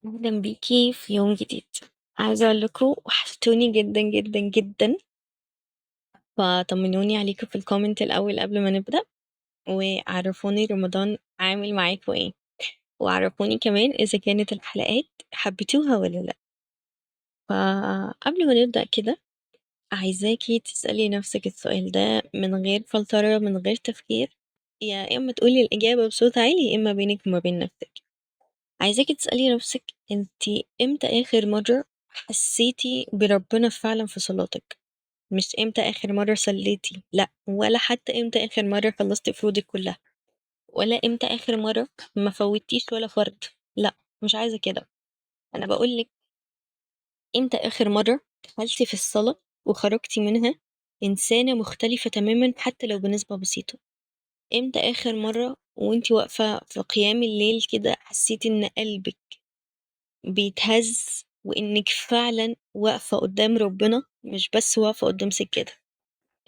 أهلا بيكي في يوم جديد. عايزة أقول لكم وحشتوني جدا جدا جدا، فطمنوني عليكم في الكومنت الأول قبل ما نبدأ، وعرفوني رمضان عامل معاكم ايه، وعرفوني كمان إذا كانت الحلقات حبيتوها ولا لأ. فقبل ما نبدأ كده عايزاكي تسألي نفسك السؤال ده من غير فلترة، من غير تفكير، يا إما تقولي الإجابة بصوت عالي يا إما بينك وما بين نفسك. عايزاكي تسألي نفسك انتي امتى آخر مرة حسيتي بربنا فعلا في صلاتك؟ مش امتى آخر مرة صليتي، لأ، ولا حتى امتى آخر مرة خلصتي فروضك كلها، ولا امتى آخر مرة ما فوتيش ولا فرض. لأ، مش عايزة كده. أنا بقولك امتى آخر مرة دخلتي في الصلاة وخرجتي منها إنسانة مختلفة تماما حتى لو بنسبة بسيطة. امتى آخر مرة وانتي واقفة في قيام الليل كده حسيتي إن قلبك بيتهز وإنك فعلا واقفة قدام ربنا، مش بس واقفة قدام سجادة.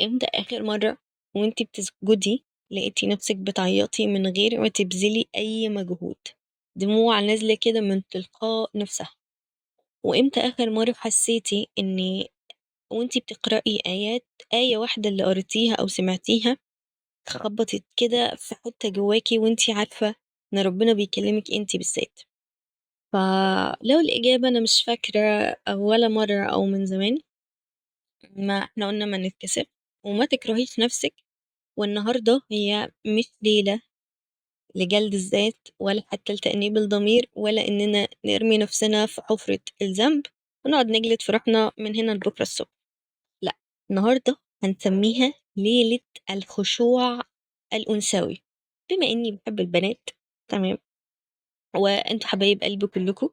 امتى آخر مرة وانتي بتسجدي لقيتي نفسك بتعيطي من غير ما تبذلي أي مجهود، دموع نازلة كده من تلقاء نفسها؟ وامتى آخر مرة حسيتي إن وانتي بتقرأي آيات، آية واحدة اللي قريتيها أو سمعتيها خبطت كده في حتة جواكي وانتي عارفة إن ربنا بيكلمك انتي بالذات؟ فلو الإجابة أنا مش فاكرة أو ولا مرة أو من زمان، ما احنا قلنا ما نتكسف وما تكرهيش نفسك. والنهاردة هي مش ليلة لجلد الذات ولا حتى لتأنيب الضمير ولا إننا نرمي نفسنا في حفرة الذنب ونقعد نجلد في روحنا من هنا لبكرة الصبح. لأ، النهاردة هنسميها ليلة الخشوع الأنثوي. بما إني بحب البنات، تمام، وانتوا حبايب قلبي كلكم،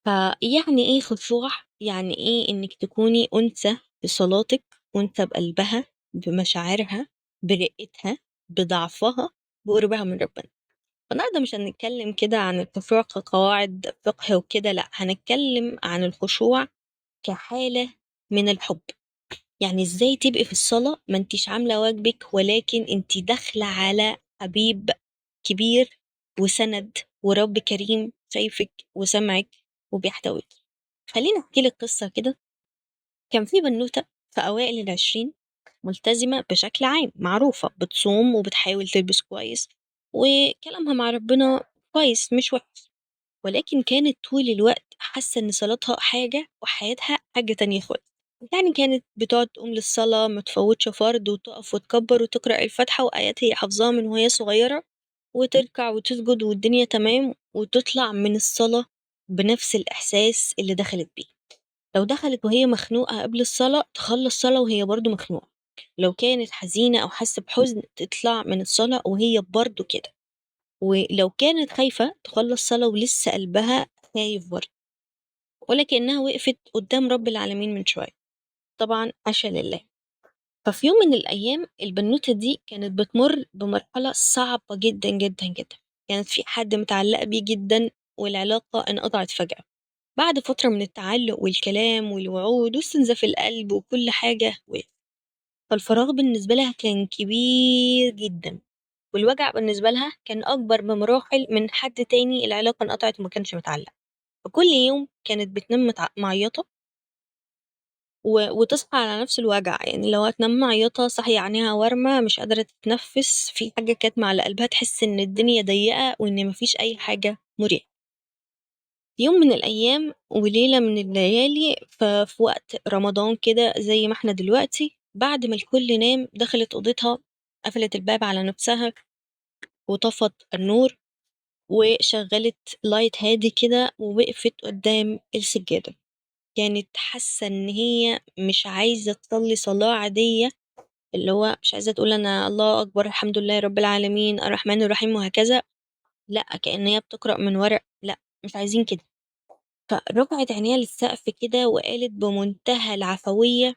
فيعني ايه خشوع؟ يعني ايه انك تكوني انثى بصلاتك، انثى بقلبها، بمشاعرها، برقتها، بضعفها، بقربها من ربنا. فالنهارده مش هنتكلم كده عن الخشوع كقواعد فقه وكده، لا، هنتكلم عن الخشوع كحالة من الحب. يعني ازاي تبقي في الصلاة ما انتيش عاملة واجبك، ولكن انتي داخلة على حبيب كبير وسند ورب كريم شايفك وسمعك وبيحتويك. خليني احكي لك قصة كده. كان في بنوتة في أوائل العشرين، ملتزمة بشكل عام، معروفة بتصوم وبتحاول تلبس كويس وكلامها مع ربنا كويس مش وحش، ولكن كانت طول الوقت حاسة إن صلاتها حاجة وحياتها حاجة تانية خالص. يعني كانت بتقعد تقوم للصلاة ما تفوتش فرض وتقف وتكبر وتقرأ الفاتحة وآيات هي حافظاها من وهي صغيرة، وتركع وتسجد والدنيا تمام، وتطلع من الصلاة بنفس الإحساس اللي دخلت بيه. لو دخلت وهي مخنوقة قبل الصلاة تخلص صلاة وهي برضو مخنوقة، لو كانت حزينة أو حاسة بحزن تطلع من الصلاة وهي برضو كده، ولو كانت خايفة تخلص صلاة ولسه قلبها خايف برضه، ولا كأنها وقفت قدام رب العالمين من شوية. طبعا حاشا لله. ففي يوم من الأيام البنوتة دي كانت بتمر بمرحلة صعبة جدا جدا جدا. كانت في حد متعلقة بيه جدا والعلاقة انقطعت فجأة بعد فترة من التعلق والكلام والوعود واستنزاف القلب وكل حاجة فالفراغ بالنسبة لها كان كبير جدا، والوجع بالنسبة لها كان أكبر بمراحل من حد تاني العلاقة انقطعت وما كانش متعلق. فكل يوم كانت بتنام معيطة وتصحى على نفس الوجع، يعني لو هتنام معيطة صحي عينيها وارمة مش قادرة تتنفس، في حاجة كاتمة على قلبها، تحس إن الدنيا ضيقة وإن مفيش أي حاجة مريحة. يوم من الأيام وليلة من الليالي في وقت رمضان كده زي ما احنا دلوقتي، بعد ما الكل نام دخلت أوضتها، قفلت الباب على نفسها وطفت النور وشغلت لايت هادي كده ووقفت قدام السجادة. كانت حاسة إن هي مش عايزة تصلي صلاة عادية، اللي هو مش عايزة تقول أنا الله أكبر الحمد لله رب العالمين الرحمن الرحيم وهكذا، لأ، كأن هي بتقرأ من ورق، لأ، مش عايزين كده. فرفعت عينيها للسقف كده وقالت بمنتهى العفوية: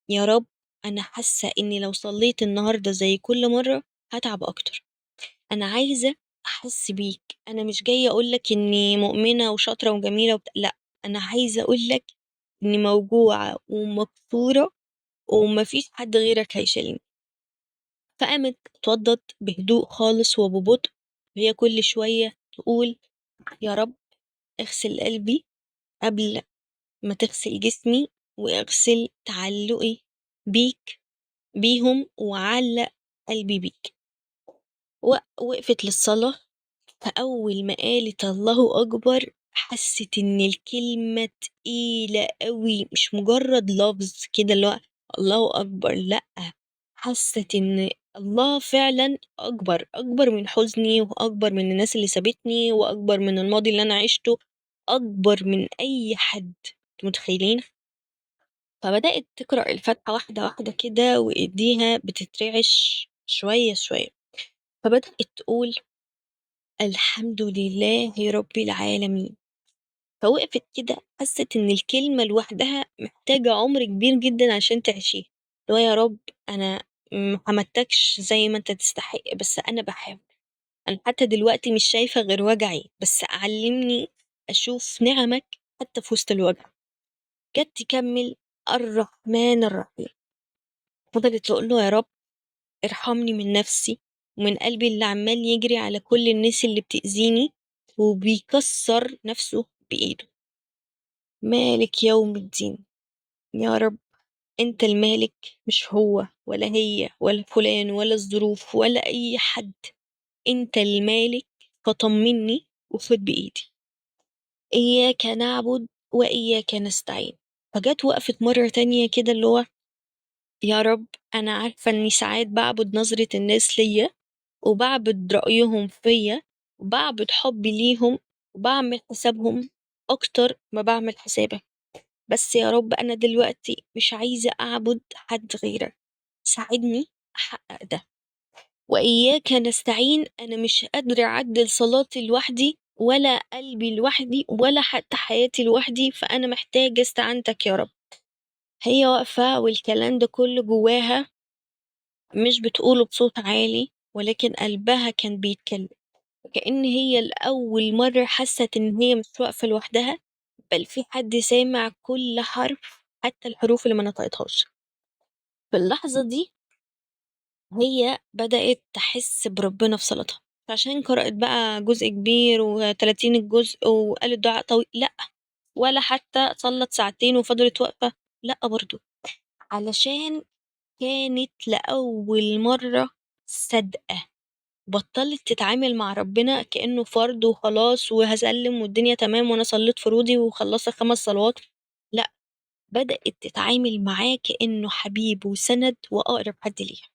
يا رب، أنا حاسة إني لو صليت النهاردة زي كل مرة هتعب أكتر. أنا عايزة أحس بيك، أنا مش جاية أقولك إني مؤمنة وشاطرة وجميلة لأ، أنا عايزة أقولك إني موجوعة ومكسورة ومفيش حد غيرك هيشيلني. فقامت اتوضت بهدوء خالص وببطء، وهي كل شوية تقول: يا رب، اغسل قلبي قبل ما تغسل جسمي، واغسل تعلقي بيك بيهم، وعلق قلبي بيك. وقفت للصلاة، فأول ما قالت الله أكبر حست إن الكلمة تقيلة قوي، مش مجرد لفظ كده اللي هو الله أكبر، لأ، حست إن الله فعلا أكبر، أكبر من حزني، وأكبر من الناس اللي سابتني، وأكبر من الماضي اللي أنا عشته، أكبر من أي حد. انتوا متخيلين؟ فبدأت تقرأ الفاتحة واحدة واحدة كده، وإيديها بتترعش شوية شوية، فبدأت تقول الحمد لله رب العالمين. فوقفت كده، حست إن الكلمة لوحدها محتاجة عمر كبير جدا عشان تعيشيه. اللي هو يا رب، أنا محمدتكش زي ما أنت تستحق، بس أنا بحاول. أنا حتى دلوقتي مش شايفة غير وجعي، بس علمني أشوف نعمك حتى في وسط الوجع. جت تكمل الرحمن الرحيم، فضلت تقول له يا رب ارحمني من نفسي، ومن قلبي اللي عمال يجري على كل الناس اللي بتأذيني وبيكسر نفسه بإيده. مالك يوم الدين، يا رب انت المالك، مش هو ولا هي ولا فلان ولا الظروف ولا اي حد، انت المالك، فطمني وخد بإيدي. إياك نعبد وإياك نستعين. فجت وقفت مرة تانية كده اللي هو يا رب، أنا عارفة إني ساعات بعبد نظرة الناس ليا، وبعبد رأيهم فيا، وبعبد حبي ليهم، وبعمل حسابهم أكتر ما بعمل حسابك. بس يا رب أنا دلوقتي مش عايزة أعبد حد غيرك، ساعدني أحقق ده. وإياك نستعين، أنا مش قادرة أعدل صلاتي لوحدي، ولا قلبي لوحدي، ولا حتى حياتي لوحدي، فأنا محتاجة استعانتك يا رب. هي واقفة والكلام ده كله جواها، مش بتقوله بصوت عالي، ولكن قلبها كان بيتكلم، كأن هي لأول مرة حست إن هي مش واقفة لوحدها، بل في حد سامع كل حرف، حتى الحروف اللي ما نطقتهاش. في اللحظة دي هي بدأت تحس بربنا في صلاتها، عشان قرأت بقى جزء كبير و30 الجزء وقالت دعاء طويل، لأ، ولا حتى صلت ساعتين وفضلت واقفة، لأ برضو، علشان كانت لأول مرة صادقة، بطلت تتعامل مع ربنا كأنه فرد وخلاص وهسلم والدنيا تمام وأنا صليت فروضي وخلصت 5 صلوات، لأ، بدأت تتعامل معاه كأنه حبيب وسند وأقرب حد ليها.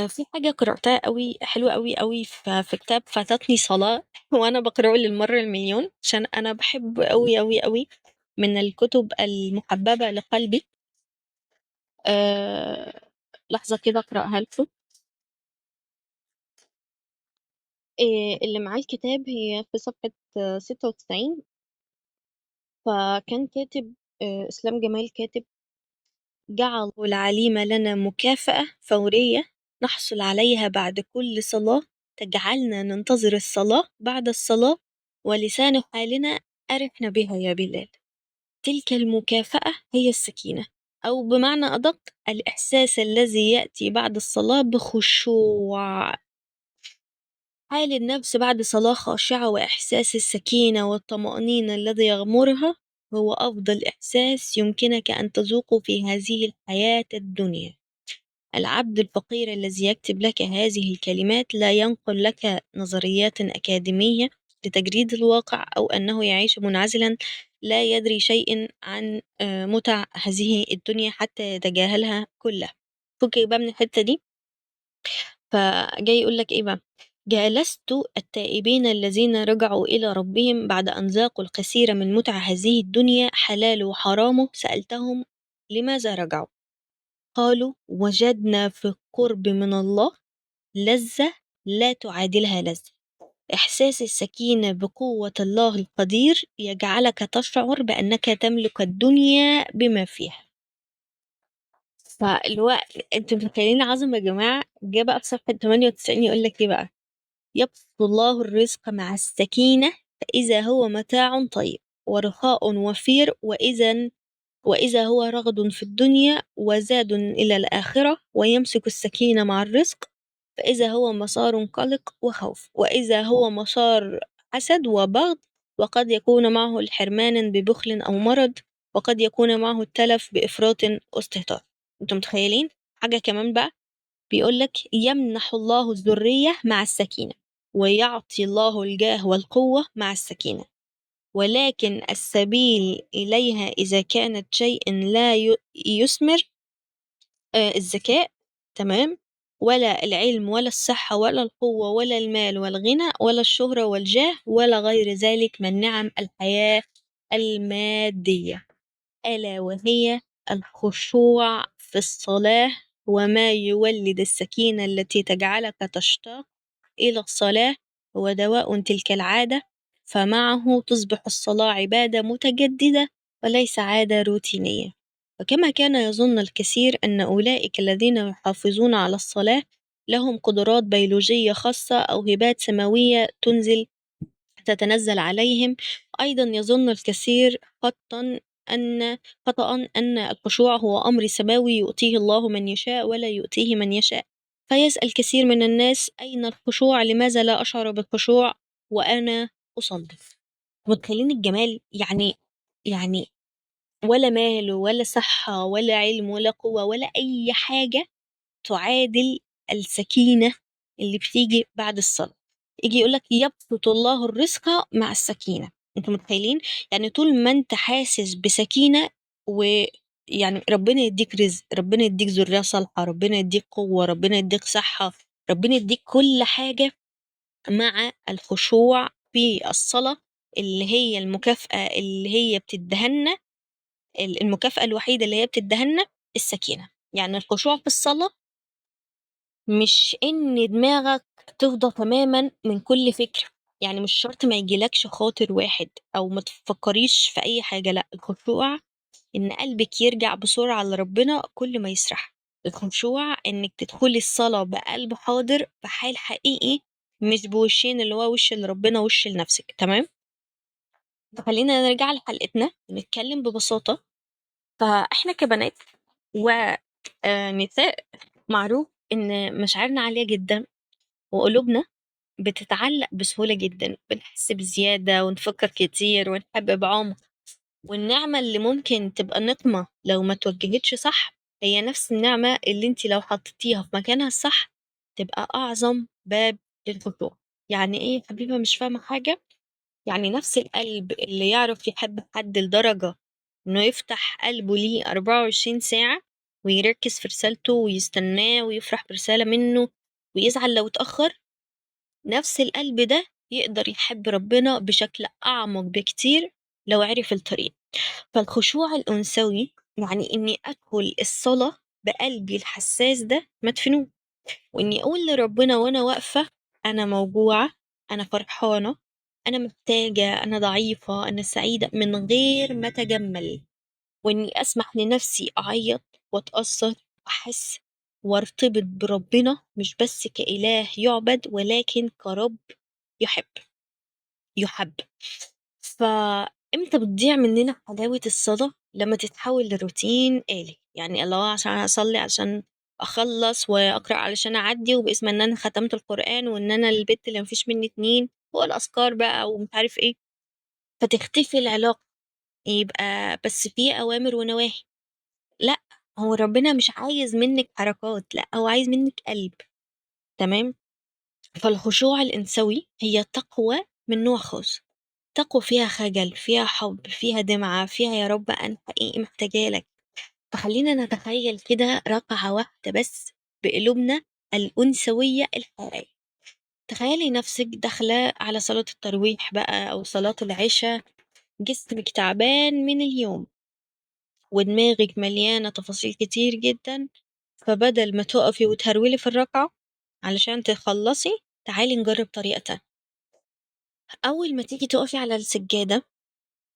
في حاجة قرأتها قوي حلوة قوي قوي في كتاب فاتتني صلاة وأنا بقرأه للمرة المليون، عشان أنا بحب قوي قوي قوي، من الكتب المحببة لقلبي. آه لحظة كده أقرأها لكم. اللي معاه الكتاب هي في صفحة 96. فكان كاتب إسلام جمال كاتب: جعل العليم لنا مكافأة فورية نحصل عليها بعد كل صلاة، تجعلنا ننتظر الصلاة بعد الصلاة، ولسان حالنا أرحنا بها يا بلال. تلك المكافأة هي السكينة، أو بمعنى أدق الإحساس الذي يأتي بعد الصلاة بخشوع. حال النفس بعد صلاة خاشعة وإحساس السكينة والطمأنينة الذي يغمرها هو أفضل إحساس يمكنك أن تذوقه في هذه الحياة الدنيا. العبد الفقير الذي يكتب لك هذه الكلمات لا ينقل لك نظريات أكاديمية لتجريد الواقع، أو أنه يعيش منعزلا لا يدري شيء عن متع هذه الدنيا حتى يتجاهلها كلها. فكي بقى من الحتة دي، فجاي يقول لك إيه بقى: جالست التائبين الذين رجعوا إلى ربهم بعد أن ذاقوا الكثير من متع هذه الدنيا حلاله وحرامه، سألتهم لماذا رجعوا؟ قالوا وجدنا في القرب من الله لذة لا تعادلها لذة. إحساس السكينة بقوة الله القدير يجعلك تشعر بأنك تملك الدنيا بما فيها. فالوقت انتوا متخيلين عظمة يا جماعة. جه بقى في صفحة 98 يقول لك ايه بقى: يبسط الله الرزق مع السكينة، فإذا هو متاع طيب ورخاء وفير، وإذا هو رغد في الدنيا وزاد إلى الآخرة، ويمسك السكينة مع الرزق، فإذا هو مسار قلق وخوف، وإذا هو مسار حسد وبغض، وقد يكون معه الحرمان ببخل أو مرض، وقد يكون معه التلف بإفراط واستهتار. انتم متخيلين؟ حاجة كمان بقى، بيقولك يمنح الله الذرية مع السكينة، ويعطي الله الجاه والقوة مع السكينة، ولكن السبيل إليها إذا كانت شيء لا يثمر الذكاء، تمام، ولا العلم ولا الصحة ولا القوة ولا المال والغنى ولا الشهرة والجاه ولا غير ذلك من نعم الحياة المادية، ألا وهي الخشوع في الصلاة، وما يولد السكينة التي تجعلك تشتاق إلى الصلاة هو دواء تلك العادة، فمعه تصبح الصلاة عبادة متجددة وليس عادة روتينية. وكما كان يظن الكثير أن أولئك الذين يحافظون على الصلاة لهم قدرات بيولوجية خاصة أو هبات سماوية تتنزل عليهم، أيضا يظن الكثير أن خطأ أن الخشوع هو أمر سماوي يؤتيه الله من يشاء ولا يؤتيه من يشاء. فيسأل كثير من الناس أين الخشوع؟ لماذا لا أشعر بالخشوع وأنا أصلي؟ متخيلين الجمال؟ يعني ولا مال ولا صحة ولا علم ولا قوة ولا أي حاجة تعادل السكينة اللي بتيجي بعد الصلاة. يجي يقولك يبسط الله الرزق مع السكينة. انتوا متخيلين؟ يعني طول ما انت حاسس بسكينة، ويعني ربنا يديك رزق، ربنا يديك ذرية صالحة، ربنا يديك قوة، ربنا يديك صحة، ربنا يديك كل حاجة مع الخشوع في الصلاة، اللي هي المكافأة اللي هي بتدهنا، المكافأة الوحيدة اللي هي بتدهنا السكينة. يعني الخشوع في الصلاة مش إن دماغك تفضى تماما من كل فكرة، يعني مش شرط ما يجيلكش خاطر واحد أو ما تفكريش في أي حاجة، لأ، الخشوع إن قلبك يرجع بسرعة لربنا كل ما يسرح. الخشوع إنك تدخلي الصلاة بقلب حاضر في حال حقيقي، مش بوشين اللي هو وش لربنا وش لنفسك، تمام؟ فخلينا نرجع لحلقتنا نتكلم ببساطة. فإحنا كبنات ونساء معروف إن مشاعرنا عالية جدا، وقلوبنا بتتعلق بسهولة جدا، بنحس بزيادة ونفكر كتير ونحب بعمق، والنعمة اللي ممكن تبقى نقمة لو ما توجهتش صح هي نفس النعمة اللي انت لو حطيتيها في مكانها الصح تبقى أعظم باب للخشوع. يعني ايه يا حبيبة؟ مش فاهمة حاجة. يعني نفس القلب اللي يعرف يحب حد لدرجة إنه يفتح قلبه ليه 24 ساعة ويركز في رسالته ويستناه ويفرح برسالة منه ويزعل لو اتأخر، نفس القلب ده يقدر يحب ربنا بشكل أعمق بكتير لو عرف الطريق. فالخشوع الأنثوي يعني إني أدخل الصلاة بقلبي الحساس ده مدفنون، وإني أقول لربنا وأنا واقفة أنا موجوعة، أنا فرحانة، أنا محتاجة، أنا ضعيفة، أنا سعيدة، من غير ما أتجمل، وإني أسمح لنفسي أعيط وأتأثر وأحس وارتبط بربنا مش بس كإله يعبد ولكن كرب يحب يحب. فإمتى بتضيع مننا حلاوة الصلاة؟ لما تتحول لروتين آلي، يعني الله عشان أصلي عشان أخلص وأقرأ علشان أعدي، وباسم إن أنا ختمت القرآن وإن أنا البت اللي مفيش مني اتنين والأذكار بقى ومش عارف إيه، فتختفي العلاقة، يبقى بس فيه أوامر ونواهي. لأ، هو ربنا مش عايز منك حركات، لأ هو عايز منك قلب، تمام؟ فالخشوع الإنثوي هي تقوى من نوع خاص، تقوى فيها خجل، فيها حب، فيها دمعة، فيها يا رب أنا حقيقي محتاجالك. فخلينا نتخيل كده ركعة واحدة بس بقلوبنا الأنثوية الحقيقية. تخيلي نفسك داخلة على صلاة الترويح بقى أو صلاة العشاء، جسمك تعبان من اليوم ودماغك مليانة تفاصيل كتير جدا، فبدل ما تقفي وتهرولي في الركعة علشان تخلصي، تعالي نجرب طريقة تانية. أول ما تيجي تقفي على السجادة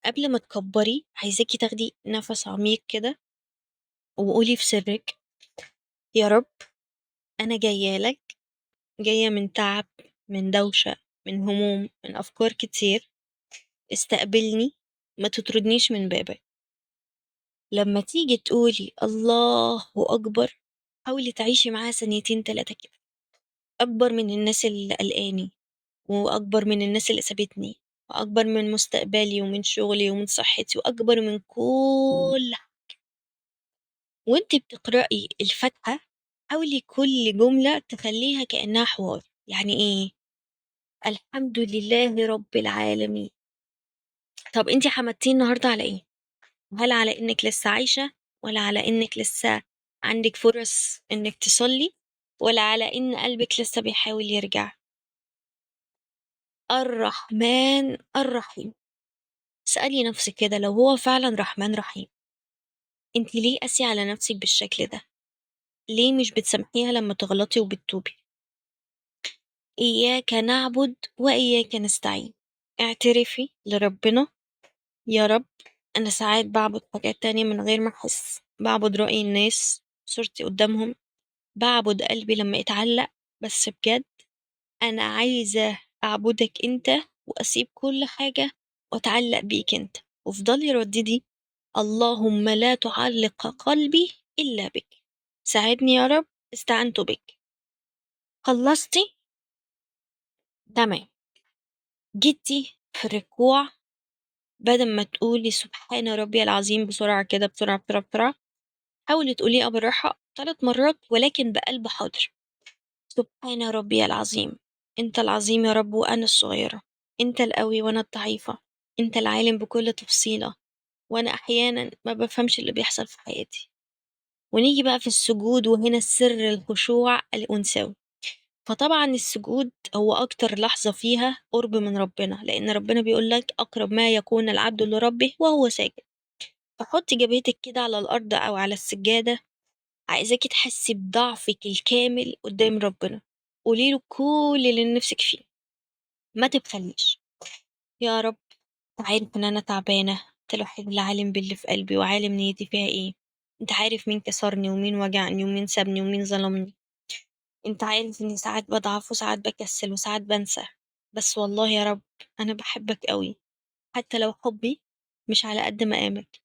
قبل ما تكبري، عايزاكي تاخدي نفس عميق كده وقولي في سرك يا رب أنا جاية لك، جاية من تعب، من دوشة، من هموم، من أفكار كتير، استقبلني، ما تطردنيش من بابك. لما تيجي تقولي الله أكبر، حاولي تعيشي معاها ثانيتين تلاتة كده، أكبر من الناس اللي قلقاني وأكبر من الناس اللي سابتني وأكبر من مستقبلي ومن شغلي ومن صحتي وأكبر من كل. وانت بتقرأي الفاتحة حاولي كل جملة تخليها كأنها حوار. يعني ايه؟ الحمد لله رب العالمين. طب انت حمدتيه النهاردة على ايه؟ هل على انك لسه عايشة، ولا على انك لسه عندك فرص انك تصلي، ولا على ان قلبك لسه بيحاول يرجع؟ الرحمن الرحيم. اسألي نفسك كده، لو هو فعلا رحمن رحيم، انت ليه قاسية على نفسك بالشكل ده؟ ليه مش بتسامحيها لما تغلطي وبتتوبي؟ إياك نعبد وإياك نستعين. اعترفي لربنا: يا رب، أنا ساعات بعبد حاجات تانية من غير ما أحس، بعبد رأي الناس، صورتي قدامهم، بعبد قلبي لما يتعلق. بس بجد أنا عايزة أعبدك أنت، وأسيب كل حاجة وأتعلق بيك أنت. وافضلي رددي: اللهم لا تعلق قلبي إلا بك، ساعدني يا رب، استعنت بك. خلصتي؟ تمام. جيتي في الركوع، بدل ما تقولي سبحان ربي العظيم بسرعة كده، بسرعة بسرعة بسرعة، حاولي تقوليها بالراحة 3 مرات ولكن بقلب حاضر. سبحان ربي العظيم، انت العظيم يا رب وانا الصغيرة، انت القوي وانا الضعيفة، انت العالم بكل تفصيلة، وانا احيانا ما بفهمش اللي بيحصل في حياتي. ونيجي بقى في السجود، وهنا السر الخشوع الأنثوي. فطبعا السجود هو أكتر لحظة فيها قرب من ربنا، لأن ربنا بيقول لك أقرب ما يكون العبد لربه وهو ساجد. فحطي جبهتك كده على الأرض أو على السجادة، عايزاكي تحسي بضعفك الكامل قدام ربنا. قوليله كل اللي نفسك فيه، ما تبخليش. يا رب، انت عارف ان انا تعبانة، انت الوحيد اللي عالم باللي في قلبي وعالم نيتي فيها ايه. انت عارف مين كسرني ومين وجعني ومين سابني ومين ظلمني. انت عارف اني ساعات بضعف وساعات بكسل وساعات بنسى. بس والله يا رب، انا بحبك قوي، حتى لو حبي مش على قد مقامك.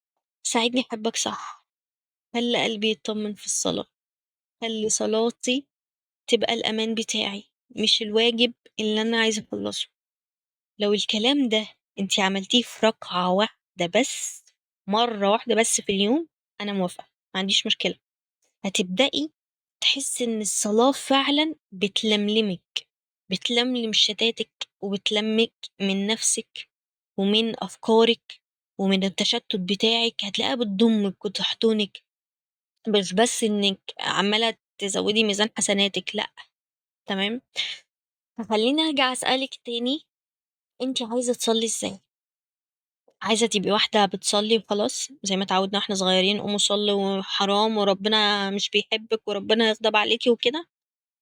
ساعدني احبك صح. خلي قلبي يطمن في الصلاة. خلي صلاتي تبقى الأمان بتاعي، مش الواجب اللي أنا عايزة أخلصه. لو الكلام ده انتي عملتيه في ركعة واحدة بس، مرة واحدة بس في اليوم، أنا موافقة، ما عنديش مشكلة. هتبدأي تحس إن الصلاة فعلا بتلملمك، بتلملم شتاتك وبتلمك من نفسك ومن أفكارك ومن التشتت بتاعك. هتلاقيها بتضمك وتحضنك، مش بس إنك عمالة تزودي ميزان حسناتك، لأ. تمام. فخليني أرجع أسألك تاني، انتي عايزة تصلي ازاي؟ عايزة تبقي واحدة بتصلي وخلاص زي ما تعودنا احنا صغيرين، قوموا صلوا وحرام وربنا مش بيحبك وربنا يغضب عليكي وكده؟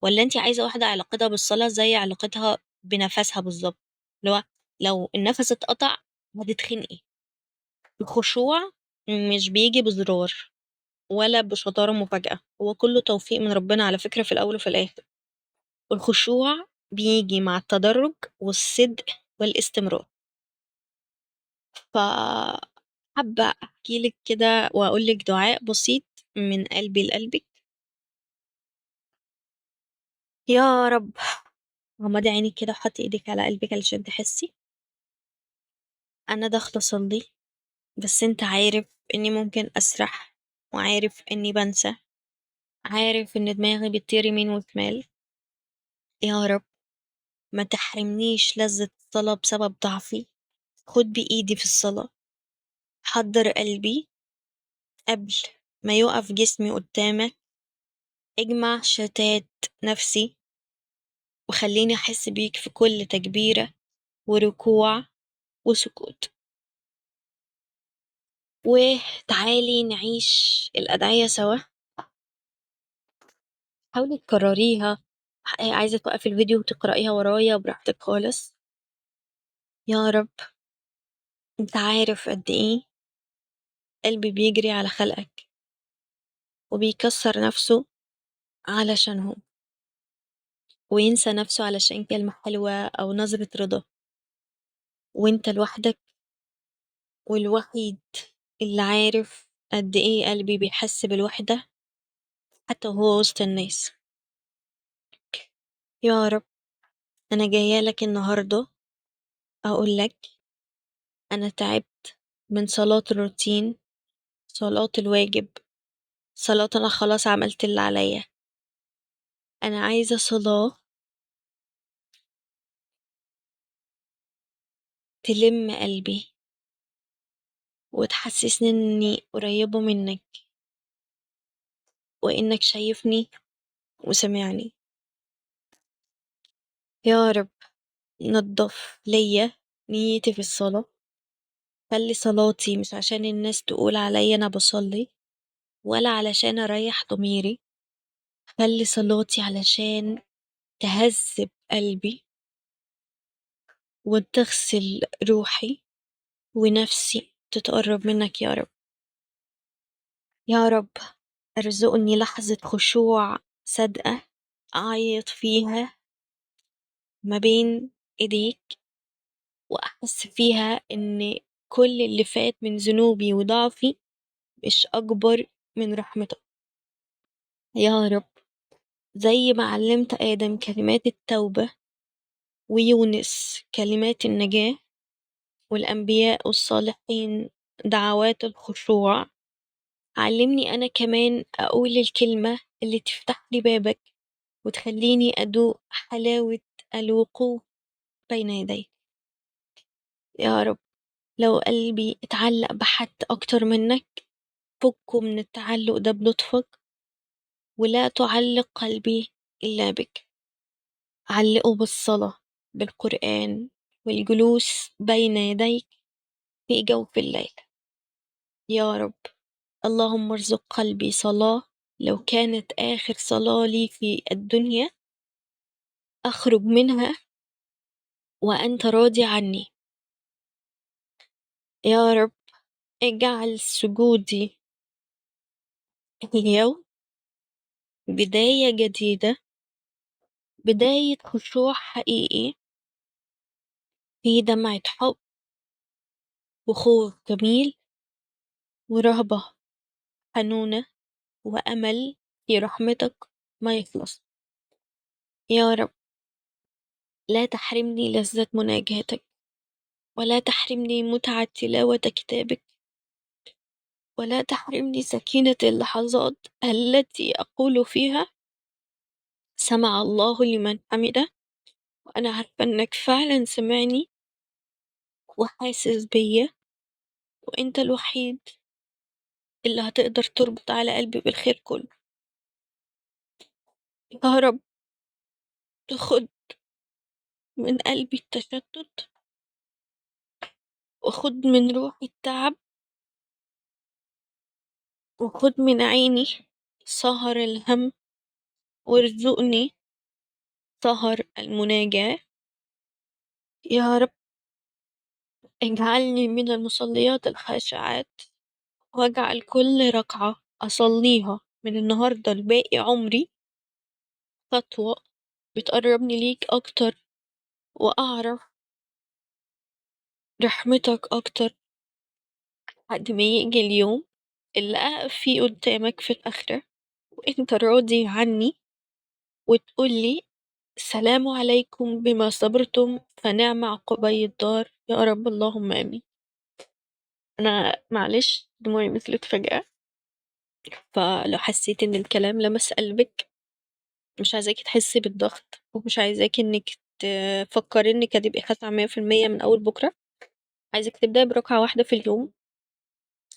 ولا انتي عايزة واحدة علاقتها بالصلاة زي علاقتها بنفسها بالظبط، اللي هو لو النفس اتقطع هتتخنقي؟ الخشوع مش بيجي بزرار ولا بشطارة مفاجأة، هو كله توفيق من ربنا على فكرة في الأول وفي الآخر. والخشوع بيجي مع التدرج والصدق والاستمرار. ف حابة أحكيلك كده وأقولك دعاء بسيط من قلبي لقلبك. يا رب، غمضي عينك كده وحطي ايدك على قلبك علشان تحسي. أنا داخلة أصلي، بس أنت عارف إني ممكن أسرح، وعارف إني بنسى، عارف إن دماغي بتطير يمين وشمال. يا رب، ما تحرمنيش لذة الصلاة بسبب ضعفي. خد بإيدي في الصلاة، حضر قلبي قبل ما يقف جسمي قدامك، اجمع شتات نفسي وخليني أحس بيك في كل تكبيرة وركوع وسكوت. وتعالي نعيش الأدعية سوا. حاولي تكرريها، عايزة توقفي الفيديو وتقرأيها ورايا براحتك خالص. يا رب، انت عارف قد ايه قلبي بيجري على خلقك وبيكسر نفسه علشانهم، وينسى نفسه علشان كلمة حلوة أو نظرة رضا. وانت لوحدك والوحيد اللي عارف قد ايه قلبي بيحس بالوحدة حتى وهو وسط الناس. يا رب، أنا جاية لك النهاردة أقول لك أنا تعبت من صلاة الروتين، صلاة الواجب، صلاة أنا خلاص عملت اللي عليا. أنا عايزة صلاة تلم قلبي وتحسسني إني قريبة منك وإنك شايفني وسمعني. يا رب نضف ليا نيتي في الصلاة، خلي صلاتي مش عشان الناس تقول عليا أنا بصلي ولا علشان أريح ضميري، خلي صلاتي علشان تهذب قلبي وتغسل روحي ونفسي تتقرب منك يا رب. يا رب ارزقني لحظة خشوع صادقة أعيط فيها ما بين إيديك وأحس فيها إن كل اللي فات من ذنوبي وضعفي مش أكبر من رحمتك يا رب. زي ما علمت آدم كلمات التوبة ويونس كلمات النجاة والأنبياء والصالحين دعوات الخشوع، علمني أنا كمان أقول الكلمة اللي تفتح لي بابك وتخليني أدوق حلاوة الوقوف بين يديك يا رب. لو قلبي اتعلق بحد أكتر منك فكه من التعلق ده بلطفك، ولا تعلق قلبي إلا بك. علقه بالصلاة، بالقرآن، والجلوس بين يديك في جوف الليل يا رب. اللهم ارزق قلبي صلاة لو كانت آخر صلاة لي في الدنيا أخرج منها وأنت راضي عني يا رب. اجعل سجودي اليوم بداية جديدة، بداية خشوع حقيقي في دمعة حب وخوف جميل ورهبة حنونة وأمل في رحمتك ما يخلص يا رب. لا تحرمني لذة مناجاتك، ولا تحرمني متعة تلاوة كتابك، ولا تحرمني سكينة اللحظات التي أقول فيها سمع الله لمن حمده، وأنا عارفة إنك فعلا سمعني وحاسس بيا، وإنت الوحيد اللي هتقدر تربط على قلبي بالخير كله يا رب. تاخد من قلبي التشتت وخد من روحي التعب وخد من عيني سهر الهم وارزقني سهر المناجاة يا رب. اجعلني من المصليات الخاشعات، واجعل كل ركعة أصليها من النهاردة لباقي عمري خطوة بتقربني ليك أكتر، وأعرف رحمتك أكتر لحد ما يجي اليوم اللي أقف فيه قدامك في الآخرة وإنت راضي عني وتقولي السلام عليكم بما صبرتم فنعم عقبي الدار يا رب. اللهم آمين. أنا معلش دموعي نزلت فجأة، فلو حسيت إن الكلام لمس قلبك مش عايزاكي تحسي بالضغط ومش عايزاكي إنك تفكري إنك هتبقي خاشعة 100% من أول بكرة. عايزك تبدأي بركعة واحدة في اليوم،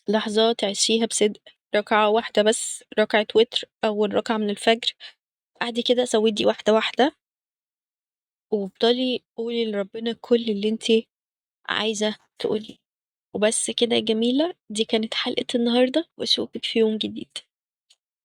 لحظة تعيشيها بصدق، ركعة واحدة بس، ركعة وتر أول ركعة من الفجر. قعدي كده سودي واحدة واحدة وافضلي قولي لربنا كل اللي انتي عايزة تقولي وبس كده يا جميلة. دي كانت حلقة النهاردة واشوفك في يوم جديد.